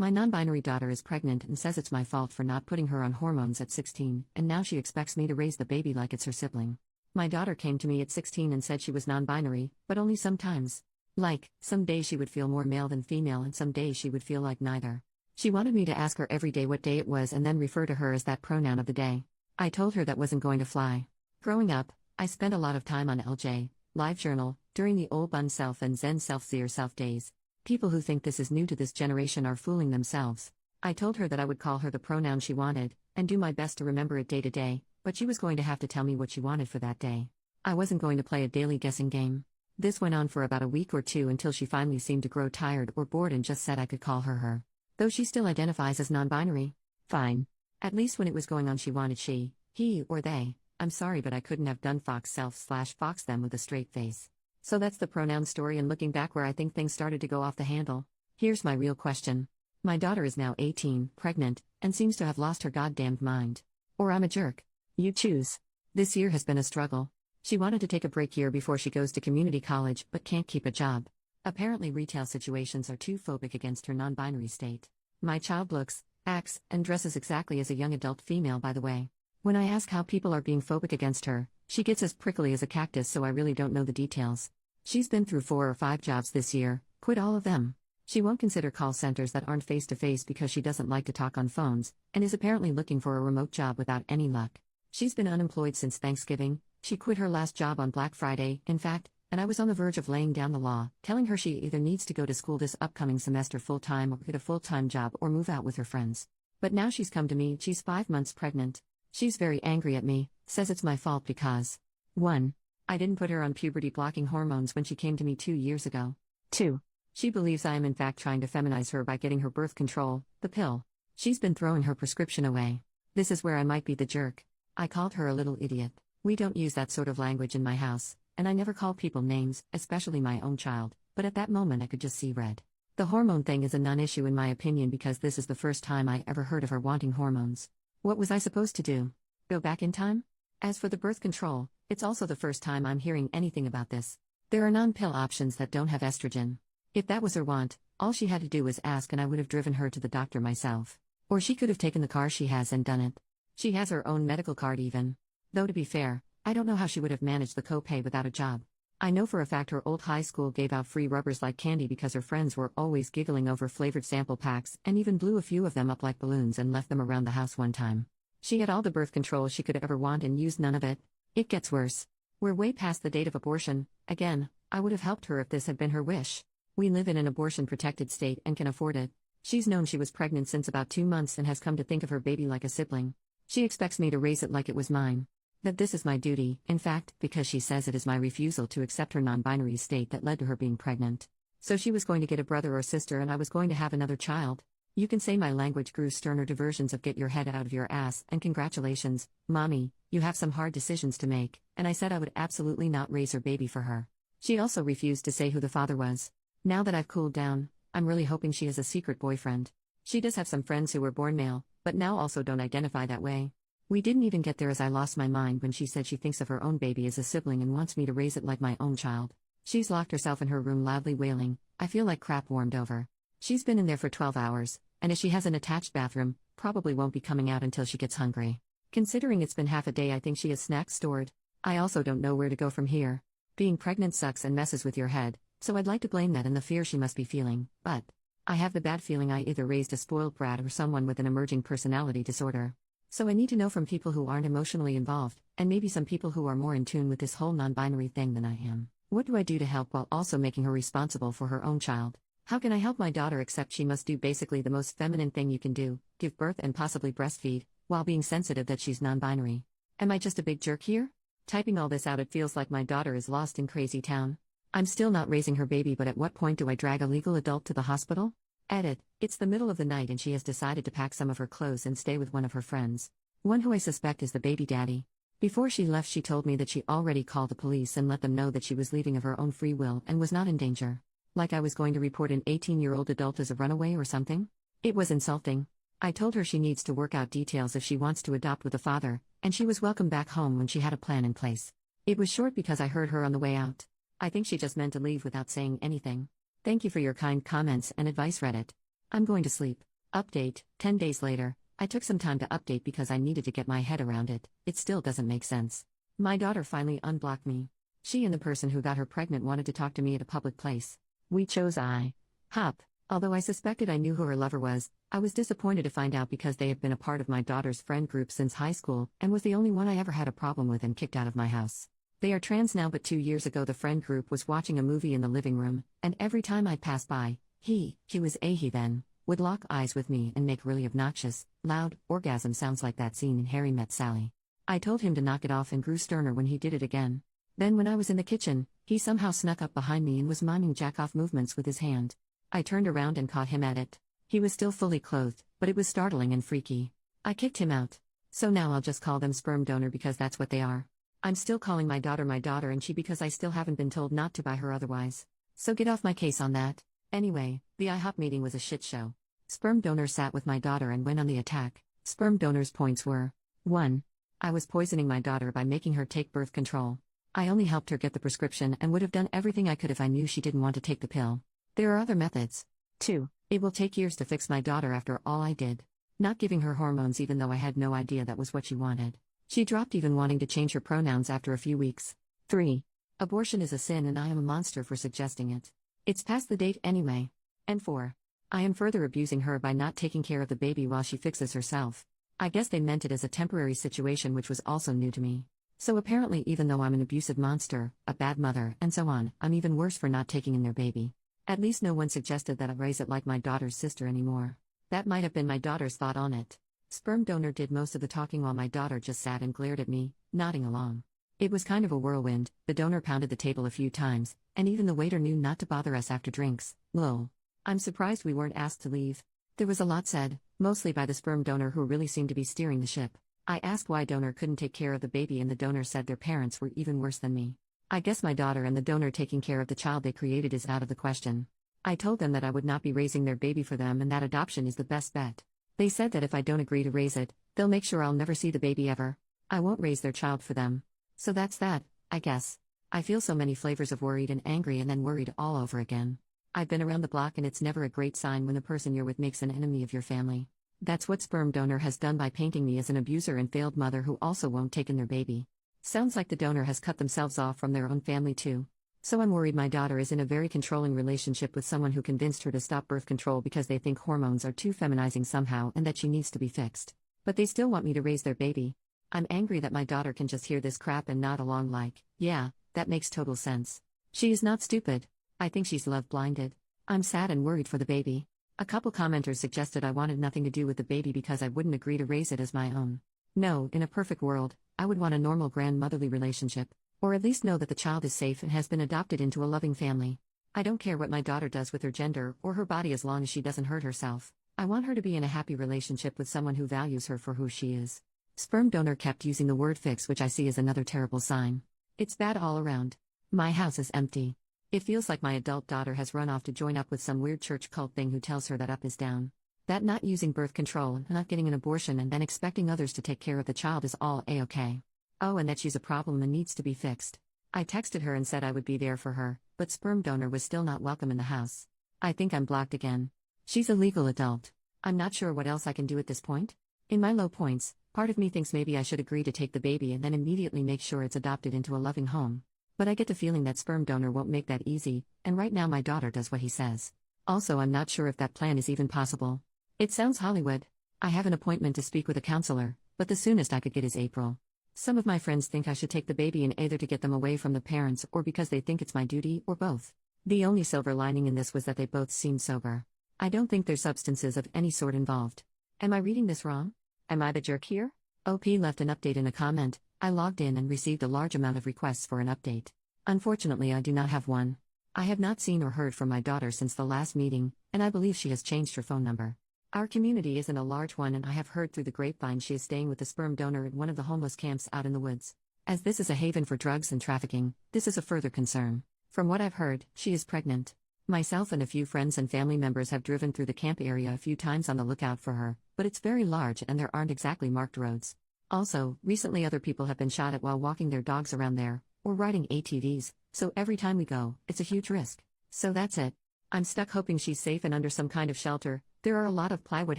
My non-binary daughter is pregnant and says it's my fault for not putting her on hormones at 16, and now she expects me to raise the baby like it's her sibling. My daughter came to me at 16 and said she was non-binary, but only sometimes. Like, some days she would feel more male than female and some days she would feel like neither. She wanted me to ask her every day what day it was and then refer to her as that pronoun of the day. I told her that wasn't going to fly. Growing up, I spent a lot of time on LJ, LiveJournal, during the old Bun Self and Zen Self Zero Self days. People who think this is new to this generation are fooling themselves. I told her that I would call her the pronoun she wanted, and do my best to remember it day to day, but she was going to have to tell me what she wanted for that day. I wasn't going to play a daily guessing game. This went on for about a week or two until she finally seemed to grow tired or bored and just said I could call her her. Though she still identifies as non-binary. Fine. At least when it was going on she wanted she, he, or they. I'm sorry but I couldn't have done fox self/fox them with a straight face. So that's the pronoun story, and looking back where I think things started to go off the handle. Here's my real question. My daughter is now 18, pregnant, and seems to have lost her goddamned mind. Or I'm a jerk. You choose. This year has been a struggle. She wanted to take a break year before she goes to community college but can't keep a job. Apparently retail situations are too phobic against her non-binary state. My child looks, acts, and dresses exactly as a young adult female, by the way. When I ask how people are being phobic against her, she gets as prickly as a cactus, so I really don't know the details. She's been through 4 or 5 jobs this year, quit all of them. She won't consider call centers that aren't face-to-face because she doesn't like to talk on phones, and is apparently looking for a remote job without any luck. She's been unemployed since Thanksgiving. She quit her last job on Black Friday, in fact, and I was on the verge of laying down the law, telling her she either needs to go to school this upcoming semester full-time or get a full-time job or move out with her friends. But now she's come to me, she's 5 months pregnant. She's very angry at me, says it's my fault because 1. I didn't put her on puberty-blocking hormones when she came to me 2 years ago. 2. She believes I am in fact trying to feminize her by getting her birth control, the pill. She's been throwing her prescription away. This is where I might be the jerk. I called her a little idiot. We don't use that sort of language in my house, and I never call people names, especially my own child, but at that moment I could just see red. The hormone thing is a non-issue in my opinion because this is the first time I ever heard of her wanting hormones. What was I supposed to do? Go back in time? As for the birth control, it's also the first time I'm hearing anything about this. There are non-pill options that don't have estrogen. If that was her want, all she had to do was ask and I would have driven her to the doctor myself. Or she could have taken the car she has and done it. She has her own medical card even. Though to be fair, I don't know how she would have managed the copay without a job. I know for a fact her old high school gave out free rubbers like candy because her friends were always giggling over flavored sample packs and even blew a few of them up like balloons and left them around the house one time. She had all the birth control she could ever want and used none of it. It gets worse. We're way past the date of abortion. Again, I would have helped her if this had been her wish. We live in an abortion-protected state and can afford it. She's known she was pregnant since about 2 months and has come to think of her baby like a sibling. She expects me to raise it like it was mine. That this is my duty, in fact, because she says it is my refusal to accept her non-binary state that led to her being pregnant. So she was going to get a brother or sister and I was going to have another child. You can say my language grew sterner to versions of get your head out of your ass and congratulations, mommy, you have some hard decisions to make, and I said I would absolutely not raise her baby for her. She also refused to say who the father was. Now that I've cooled down, I'm really hoping she has a secret boyfriend. She does have some friends who were born male, but now also don't identify that way. We didn't even get there as I lost my mind when she said she thinks of her own baby as a sibling and wants me to raise it like my own child. She's locked herself in her room loudly wailing, I feel like crap warmed over. She's been in there for 12 hours, and as she has an attached bathroom, probably won't be coming out until she gets hungry. Considering it's been half a day I think she has snacks stored. I also don't know where to go from here. Being pregnant sucks and messes with your head, so I'd like to blame that in the fear she must be feeling, but I have the bad feeling I either raised a spoiled brat or someone with an emerging personality disorder. So I need to know from people who aren't emotionally involved, and maybe some people who are more in tune with this whole non-binary thing than I am. What do I do to help while also making her responsible for her own child? How can I help my daughter except she must do basically the most feminine thing you can do, give birth and possibly breastfeed, while being sensitive that she's non-binary? Am I just a big jerk here? Typing all this out it feels like my daughter is lost in crazy town. I'm still not raising her baby, but at what point do I drag a legal adult to the hospital? Edit, it's the middle of the night and she has decided to pack some of her clothes and stay with one of her friends. One who I suspect is the baby daddy. Before she left she told me that she already called the police and let them know that she was leaving of her own free will and was not in danger. Like I was going to report an 18-year-old adult as a runaway or something? It was insulting. I told her she needs to work out details if she wants to adopt with a father, and she was welcome back home when she had a plan in place. It was short because I heard her on the way out. I think she just meant to leave without saying anything. Thank you for your kind comments and advice, Reddit. I'm going to sleep. Update 10 days later, I took some time to update because I needed to get my head around it. It still doesn't make sense. My daughter finally unblocked me. She and the person who got her pregnant wanted to talk to me at a public place. We chose IHOP. Although I suspected I knew who her lover was, I was disappointed to find out because they have been a part of my daughter's friend group since high school and was the only one I ever had a problem with and kicked out of my house. They are trans now, but 2 years ago the friend group was watching a movie in the living room, and every time I'd pass by, he was a he then, would lock eyes with me and make really obnoxious, loud, orgasm sounds like that scene in Harry Met Sally. I told him to knock it off and grew sterner when he did it again. Then when I was in the kitchen, he somehow snuck up behind me and was miming jack-off movements with his hand. I turned around and caught him at it. He was still fully clothed, but it was startling and freaky. I kicked him out. So now I'll just call them sperm donor because that's what they are. I'm still calling my daughter and she because I still haven't been told not to by her otherwise. So get off my case on that. Anyway, the IHOP meeting was a shit show. Sperm donor sat with my daughter and went on the attack. Sperm donor's points were: 1. I was poisoning my daughter by making her take birth control. I only helped her get the prescription and would have done everything I could if I knew she didn't want to take the pill. There are other methods. 2. It will take years to fix my daughter after all I did. Not giving her hormones even though I had no idea that was what she wanted. She dropped even wanting to change her pronouns after a few weeks. 3. Abortion is a sin and I am a monster for suggesting it. It's past the date anyway. And 4. I am further abusing her by not taking care of the baby while she fixes herself. I guess they meant it as a temporary situation, which was also new to me. So apparently even though I'm an abusive monster, a bad mother, and so on, I'm even worse for not taking in their baby. At least no one suggested that I raise it like my daughter's sister anymore. That might have been my daughter's thought on it. Sperm donor did most of the talking while my daughter just sat and glared at me, nodding along. It was kind of a whirlwind. The donor pounded the table a few times, and even the waiter knew not to bother us after drinks. Lol. I'm surprised we weren't asked to leave. There was a lot said, mostly by the sperm donor who really seemed to be steering the ship. I asked why donor couldn't take care of the baby and the donor said their parents were even worse than me. I guess my daughter and the donor taking care of the child they created is out of the question. I told them that I would not be raising their baby for them and that adoption is the best bet. They said that if I don't agree to raise it, they'll make sure I'll never see the baby ever. I won't raise their child for them. So that's that, I guess. I feel so many flavors of worried and angry and then worried all over again. I've been around the block and it's never a great sign when the person you're with makes an enemy of your family. That's what sperm donor has done by painting me as an abuser and failed mother who also won't take in their baby. Sounds like the donor has cut themselves off from their own family too. So I'm worried my daughter is in a very controlling relationship with someone who convinced her to stop birth control because they think hormones are too feminizing somehow and that she needs to be fixed. But they still want me to raise their baby. I'm angry that my daughter can just hear this crap and nod along like, yeah, that makes total sense. She is not stupid. I think she's love-blinded. I'm sad and worried for the baby. A couple commenters suggested I wanted nothing to do with the baby because I wouldn't agree to raise it as my own. No, in a perfect world, I would want a normal grandmotherly relationship, or at least know that the child is safe and has been adopted into a loving family. I don't care what my daughter does with her gender or her body as long as she doesn't hurt herself. I want her to be in a happy relationship with someone who values her for who she is. Sperm donor kept using the word fix, which I see as another terrible sign. It's bad all around. My house is empty. It feels like my adult daughter has run off to join up with some weird church cult thing who tells her that up is down. That not using birth control, not getting an abortion and then expecting others to take care of the child is all a-okay. Oh, and that she's a problem and needs to be fixed. I texted her and said I would be there for her, but sperm donor was still not welcome in the house. I think I'm blocked again. She's a legal adult. I'm not sure what else I can do at this point. In my low points, part of me thinks maybe I should agree to take the baby and then immediately make sure it's adopted into a loving home. But I get the feeling that sperm donor won't make that easy, and right now my daughter does what he says. Also, I'm not sure if that plan is even possible. It sounds Hollywood. I have an appointment to speak with a counselor, but the soonest I could get is April. Some of my friends think I should take the baby in either to get them away from the parents or because they think it's my duty, or both. The only silver lining in this was that they both seem sober. I don't think there's substances of any sort involved. Am I reading this wrong? Am I the jerk here? OP left an update in a comment. I logged in and received a large amount of requests for an update. Unfortunately, I do not have one. I have not seen or heard from my daughter since the last meeting, and I believe she has changed her phone number. Our community isn't a large one, and I have heard through the grapevine she is staying with the sperm donor at one of the homeless camps out in the woods. As this is a haven for drugs and trafficking, this is a further concern. From what I've heard, she is pregnant. Myself and a few friends and family members have driven through the camp area a few times on the lookout for her, but it's very large and there aren't exactly marked roads. Also, recently other people have been shot at while walking their dogs around there, or riding ATVs, so every time we go, it's a huge risk. So that's it. I'm stuck hoping she's safe and under some kind of shelter, There are a lot of plywood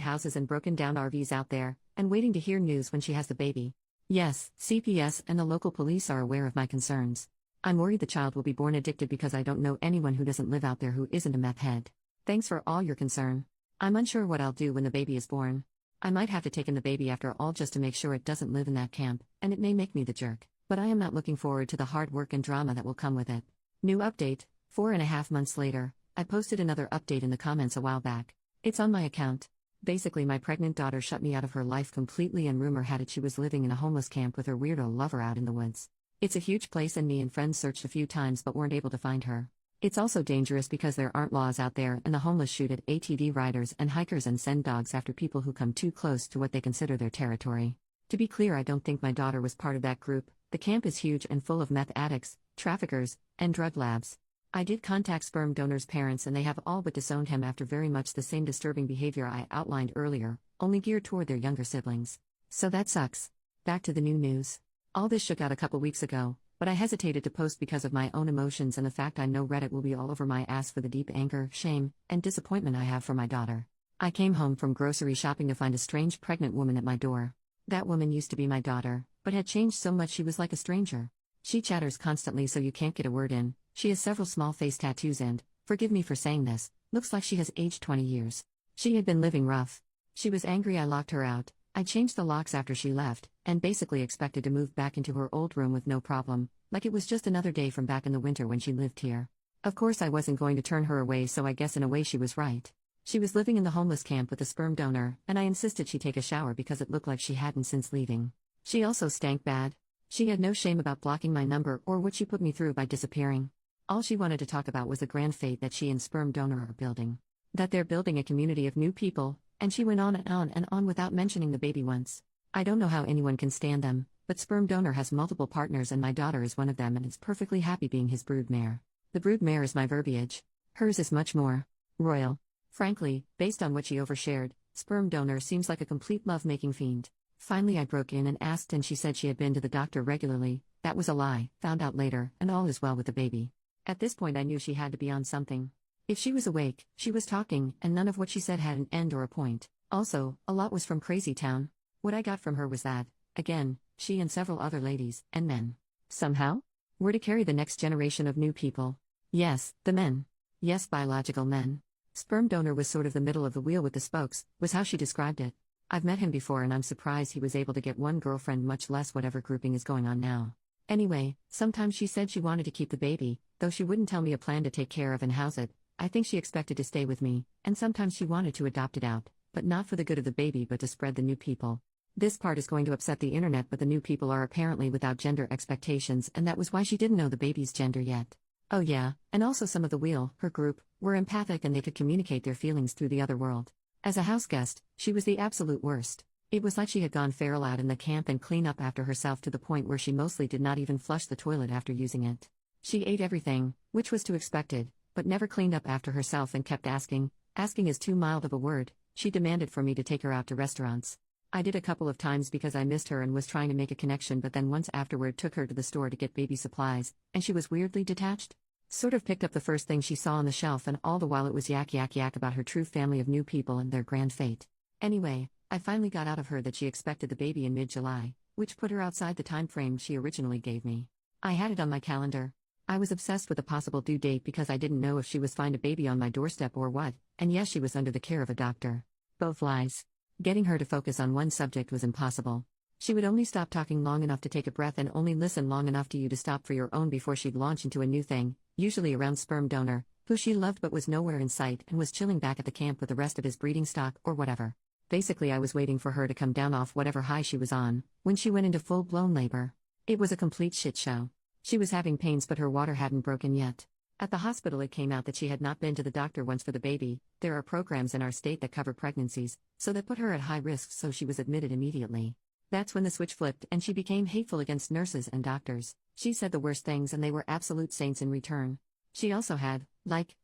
houses and broken down RVs out there, and waiting to hear news when she has the baby. Yes, CPS and the local police are aware of my concerns. I'm worried the child will be born addicted because I don't know anyone who doesn't live out there who isn't a meth head. Thanks for all your concern. I'm unsure what I'll do when the baby is born. I might have to take in the baby after all just to make sure it doesn't live in that camp, and it may make me the jerk, but I am not looking forward to the hard work and drama that will come with it. New update, 4.5 months later, I posted another update in the comments a while back. It's on my account. Basically, my pregnant daughter shut me out of her life completely, and rumor had it she was living in a homeless camp with her weirdo lover out in the woods. It's a huge place, and me and friends searched a few times but weren't able to find her. It's also dangerous because there aren't laws out there, and the homeless shoot at ATV riders and hikers and send dogs after people who come too close to what they consider their territory. To be clear, I don't think my daughter was part of that group. The camp is huge and full of meth addicts, traffickers, and drug labs. I did contact sperm donor's parents, and they have all but disowned him after very much the same disturbing behavior I outlined earlier, only geared toward their younger siblings. So that sucks. Back to the new news. All this shook out a couple weeks ago, but I hesitated to post because of my own emotions and the fact I know Reddit will be all over my ass for the deep anger, shame, and disappointment I have for my daughter. I came home from grocery shopping to find a strange pregnant woman at my door. That woman used to be my daughter, but had changed so much she was like a stranger. She chatters constantly so you can't get a word in. She has several small face tattoos and, forgive me for saying this, looks like she has aged 20 years. She had been living rough. She was angry I locked her out. I changed the locks after she left, and basically expected to move back into her old room with no problem, like it was just another day from back in the winter when she lived here. Of course I wasn't going to turn her away, so I guess in a way she was right. She was living in the homeless camp with a sperm donor, and I insisted she take a shower because it looked like she hadn't since leaving. She also stank bad. She had no shame about blocking my number or what she put me through by disappearing. All she wanted to talk about was the grand fate that she and sperm donor are building. That they're building a community of new people, and she went on and on and on without mentioning the baby once. I don't know how anyone can stand them, but sperm donor has multiple partners and my daughter is one of them and is perfectly happy being his broodmare. The broodmare is my verbiage. Hers is much more royal. Frankly, based on what she overshared, sperm donor seems like a complete love-making fiend. Finally I broke in and asked, and she said she had been to the doctor regularly. That was a lie, found out later, and all is well with the baby. At this point I knew she had to be on something. If she was awake, she was talking, and none of what she said had an end or a point. Also, a lot was from Crazy Town. What I got from her was that, again, she and several other ladies, and men, somehow, were to carry the next generation of new people. Yes, the men. Yes, biological men. Sperm donor was sort of the middle of the wheel with the spokes, was how she described it. I've met him before and I'm surprised he was able to get one girlfriend, much less whatever grouping is going on now. Anyway, sometimes she said she wanted to keep the baby, though she wouldn't tell me a plan to take care of and house it. I think she expected to stay with me, and sometimes she wanted to adopt it out, but not for the good of the baby but to spread the new people. This part is going to upset the internet, but the new people are apparently without gender expectations, and that was why she didn't know the baby's gender yet. Oh yeah, and also some of the wheel, her group, were empathic and they could communicate their feelings through the other world. As a house guest, she was the absolute worst. It was like she had gone feral out in the camp and clean up after herself to the point where she mostly did not even flush the toilet after using it. She ate everything, which was to expected, but never cleaned up after herself and kept asking. Asking is too mild of a word. She demanded for me to take her out to restaurants. I did a couple of times because I missed her and was trying to make a connection, but then once afterward took her to the store to get baby supplies, and she was weirdly detached. Sort of picked up the first thing she saw on the shelf, and all the while it was yak about her true family of new people and their grand fate. Anyway, I finally got out of her that she expected the baby in mid-July, which put her outside the time frame she originally gave me. I had it on my calendar. I was obsessed with a possible due date because I didn't know if she was find a baby on my doorstep or what, and yes, she was under the care of a doctor. Both lies. Getting her to focus on one subject was impossible. She would only stop talking long enough to take a breath and only listen long enough to you to stop for your own before she'd launch into a new thing, usually around sperm donor, who she loved but was nowhere in sight and was chilling back at the camp with the rest of his breeding stock or whatever. Basically I was waiting for her to come down off whatever high she was on, when she went into full-blown labor. It was a complete shit show. She was having pains but her water hadn't broken yet. At the hospital it came out that she had not been to the doctor once for the baby. There are programs in our state that cover pregnancies, so that put her at high risk, so she was admitted immediately. That's when the switch flipped and she became hateful against nurses and doctors. She said the worst things and they were absolute saints in return. She also had,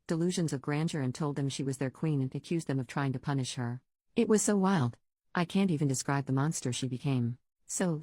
delusions of grandeur and told them she was their queen and accused them of trying to punish her. It was so wild. I can't even describe the monster she became. So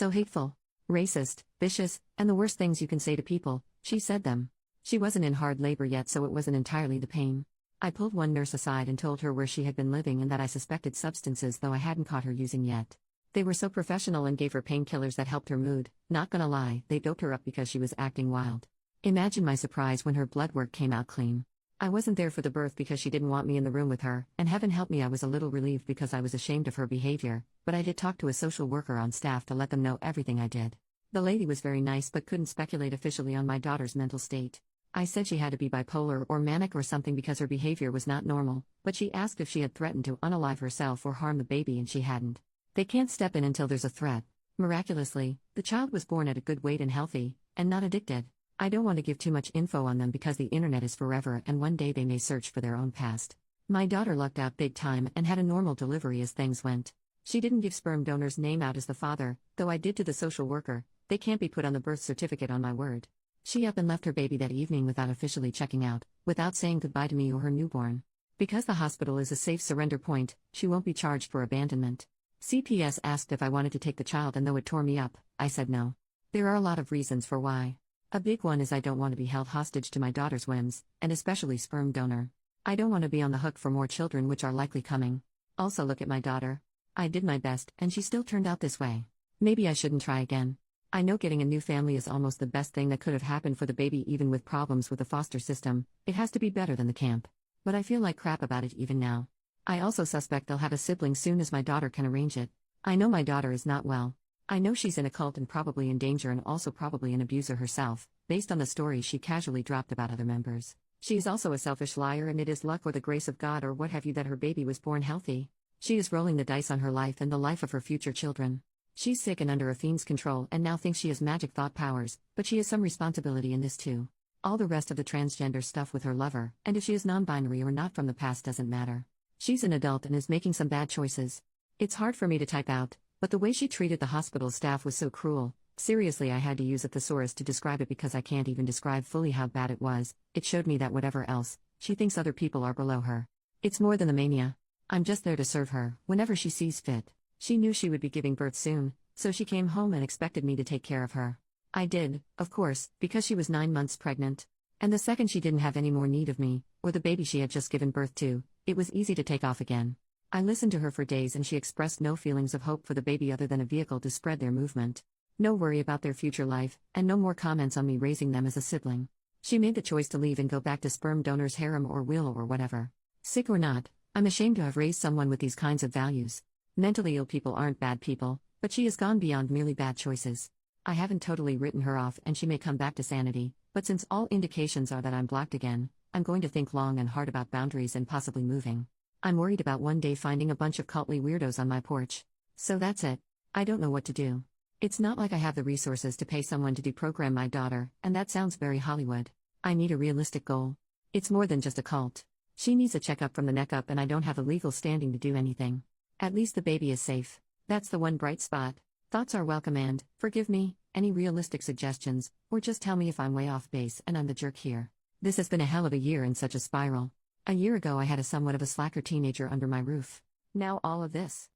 hateful. Racist, vicious, and the worst things you can say to people, she said them. She wasn't in hard labor yet, so it wasn't entirely the pain. I pulled one nurse aside and told her where she had been living and that I suspected substances, though I hadn't caught her using yet. They were so professional and gave her painkillers that helped her mood. Not gonna lie, they doped her up because she was acting wild. Imagine my surprise when her blood work came out clean. I wasn't there for the birth because she didn't want me in the room with her, and heaven help me, I was a little relieved because I was ashamed of her behavior, but I did talk to a social worker on staff to let them know everything I did. The lady was very nice but couldn't speculate officially on my daughter's mental state. I said she had to be bipolar or manic or something because her behavior was not normal, but she asked if she had threatened to unalive herself or harm the baby, and she hadn't. They can't step in until there's a threat. Miraculously, the child was born at a good weight and healthy, and not addicted. I don't want to give too much info on them because the internet is forever and one day they may search for their own past. My daughter lucked out big time and had a normal delivery as things went. She didn't give sperm donor's name out as the father, though I did to the social worker. They can't be put on the birth certificate, on my word. She up and left her baby that evening without officially checking out, without saying goodbye to me or her newborn. Because the hospital is a safe surrender point, she won't be charged for abandonment. CPS asked if I wanted to take the child, and though it tore me up, I said no. There are a lot of reasons for why. A big one is I don't want to be held hostage to my daughter's whims, and especially sperm donor. I don't want to be on the hook for more children which are likely coming. Also, look at my daughter. I did my best, and she still turned out this way. Maybe I shouldn't try again. I know getting a new family is almost the best thing that could have happened for the baby, even with problems with the foster system. It has to be better than the camp. But I feel like crap about it even now. I also suspect they'll have a sibling soon as my daughter can arrange it. I know my daughter is not well. I know she's in a cult and probably in danger, and also probably an abuser herself, based on the stories she casually dropped about other members. She is also a selfish liar, and it is luck or the grace of God or what have you that her baby was born healthy. She is rolling the dice on her life and the life of her future children. She's sick and under a fiend's control and now thinks she has magic thought powers, but she has some responsibility in this too. All the rest of the transgender stuff with her lover, and if she is non-binary or not from the past, doesn't matter. She's an adult and is making some bad choices. It's hard for me to type out, but the way she treated the hospital staff was so cruel. Seriously, I had to use a thesaurus to describe it because I can't even describe fully how bad it was. It showed me that whatever else, she thinks other people are below her. It's more than the mania. I'm just there to serve her, whenever she sees fit. She knew she would be giving birth soon, so she came home and expected me to take care of her. I did, of course, because she was 9 months pregnant. And the second she didn't have any more need of me, or the baby she had just given birth to, it was easy to take off again. I listened to her for days and she expressed no feelings of hope for the baby other than a vehicle to spread their movement. No worry about their future life, and no more comments on me raising them as a sibling. She made the choice to leave and go back to sperm donor's harem or will or whatever. Sick or not, I'm ashamed to have raised someone with these kinds of values. Mentally ill people aren't bad people, but she has gone beyond merely bad choices. I haven't totally written her off and she may come back to sanity, but since all indications are that I'm blocked again, I'm going to think long and hard about boundaries and possibly moving. I'm worried about one day finding a bunch of cultly weirdos on my porch. So that's it. I don't know what to do. It's not like I have the resources to pay someone to deprogram my daughter, and that sounds very Hollywood. I need a realistic goal. It's more than just a cult. She needs a checkup from the neck up, and I don't have a legal standing to do anything. At least the baby is safe. That's the one bright spot. Thoughts are welcome and, forgive me, any realistic suggestions, or just tell me if I'm way off base and I'm the jerk here. This has been a hell of a year and such a spiral. A year ago I had a somewhat of a slacker teenager under my roof. Now all of this.